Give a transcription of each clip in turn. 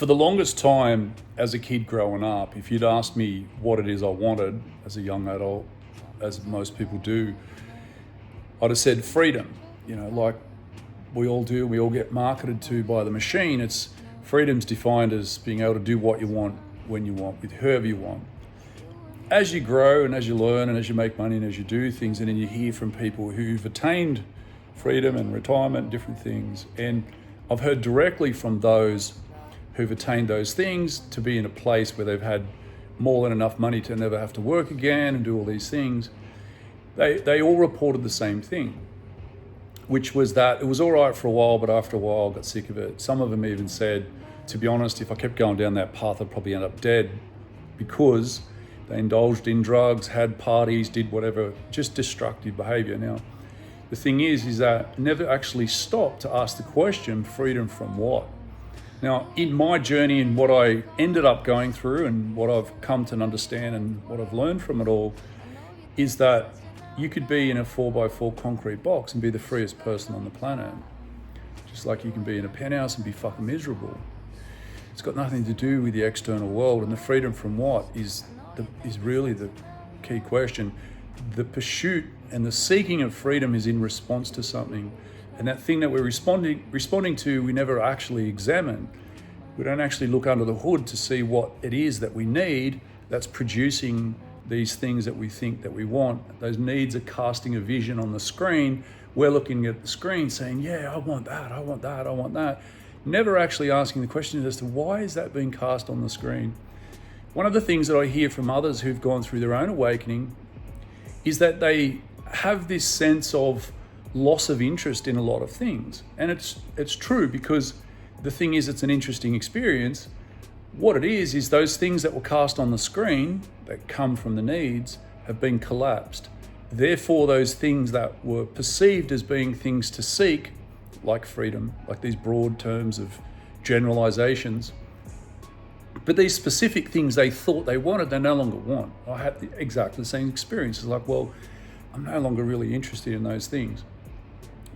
For the longest time as a kid growing up, if you'd asked me what it is I wanted as a young adult, as most people do, I'd have said freedom. Like we all do, we all get marketed to by the machine. It's freedom's defined as being able to do what you want, when you want, with whoever you want. As you grow and as you learn and as you make money and as you do things, and then you hear from people who've attained freedom and retirement, different things. And I've heard directly from those who've attained those things to be in a place where they've had more than enough money to never have to work again and do all these things. They all reported the same thing, which was that it was all right for a while, but after a while I got sick of it. Some of them even said, to be honest, if I kept going down that path, I'd probably end up dead, because they indulged in drugs, had parties, did whatever, just destructive behavior. Now, the thing is that I never actually stopped to ask the question, freedom from what? Now, in my journey and what I ended up going through and what I've come to understand and what I've learned from it all is that you could be in a 4x4 concrete box and be the freest person on the planet. Just like you can be in a penthouse and be fucking miserable. It's got nothing to do with the external world, and the freedom from what is really the key question. The pursuit and the seeking of freedom is in response to something. And that thing that we're responding to, we never actually examine. We don't actually look under the hood to see what it is that we need that's producing these things that we think that we want. Those needs are casting a vision on the screen. We're looking at the screen saying, yeah, I want that, I want that, I want that. Never actually asking the question as to why is that being cast on the screen. One of the things that I hear from others who've gone through their own awakening is that they have this sense of loss of interest in a lot of things. And it's true, because the thing is, it's an interesting experience. What it is those things that were cast on the screen that come from the needs have been collapsed. Therefore, those things that were perceived as being things to seek, like freedom, like these broad terms of generalizations, but these specific things they thought they wanted, they no longer want. I had exactly the same experience. It's like, well, I'm no longer really interested in those things.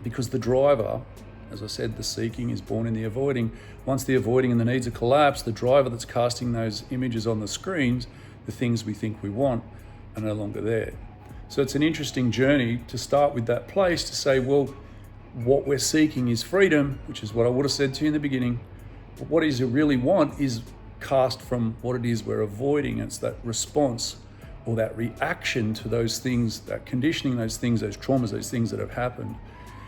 Because the driver, as I said, the seeking is born in the avoiding. Once the avoiding and the needs are collapsed, the driver that's casting those images on the screens, the things we think we want, are no longer there. So it's an interesting journey to start with that place to say, well, what we're seeking is freedom, which is what I would have said to you in the beginning. But what is you really want is cast from what it is we're avoiding. It's that response or that reaction to those things, that conditioning, those things, those traumas, those things that have happened.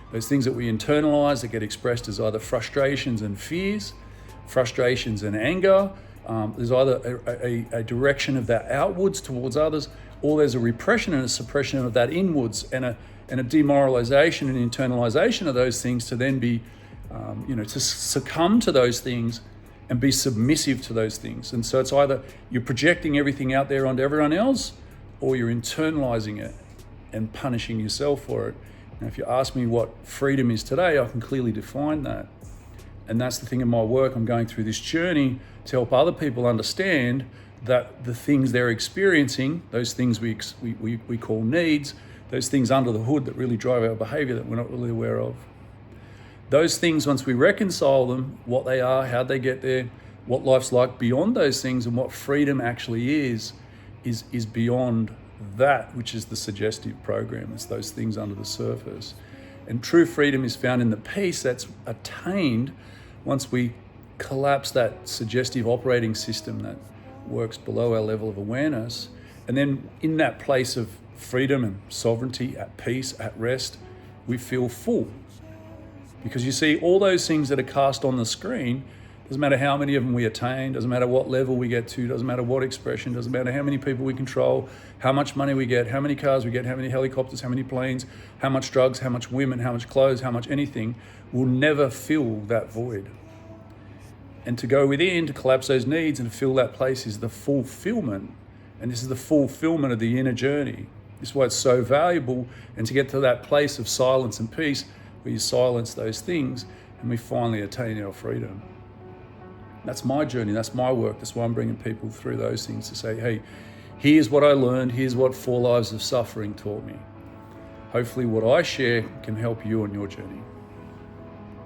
Those things that we internalize that get expressed as either frustrations and fears, frustrations and anger. There's either a direction of that outwards towards others, or there's a repression and a suppression of that inwards, and a demoralization and internalization of those things to then be, to succumb to those things and be submissive to those things. And so it's either you're projecting everything out there onto everyone else, or you're internalizing it and punishing yourself for it. Now, if you ask me what freedom is today, I can clearly define that. And that's the thing in my work. I'm going through this journey to help other people understand that the things they're experiencing, those things we call needs, those things under the hood that really drive our behavior that we're not really aware of. Those things, once we reconcile them, what they are, how they get there, what life's like beyond those things, and what freedom actually is beyond that, which is the suggestive program. It's those things under the surface. And true freedom is found in the peace that's attained once we collapse that suggestive operating system that works below our level of awareness. And then in that place of freedom and sovereignty, at peace, at rest, we feel full. Because you see, all those things that are cast on the screen, doesn't matter how many of them we attain, doesn't matter what level we get to, doesn't matter what expression, doesn't matter how many people we control, how much money we get, how many cars we get, how many helicopters, how many planes, how much drugs, how much women, how much clothes, how much anything, will never fill that void. And to go within, to collapse those needs and fill that place is the fulfillment. And this is the fulfillment of the inner journey. This is why it's so valuable. And to get to that place of silence and peace, where you silence those things and we finally attain our freedom. That's my journey, that's my work. That's why I'm bringing people through those things to say, hey, here's what I learned, here's what 4 lives of suffering taught me. Hopefully what I share can help you on your journey.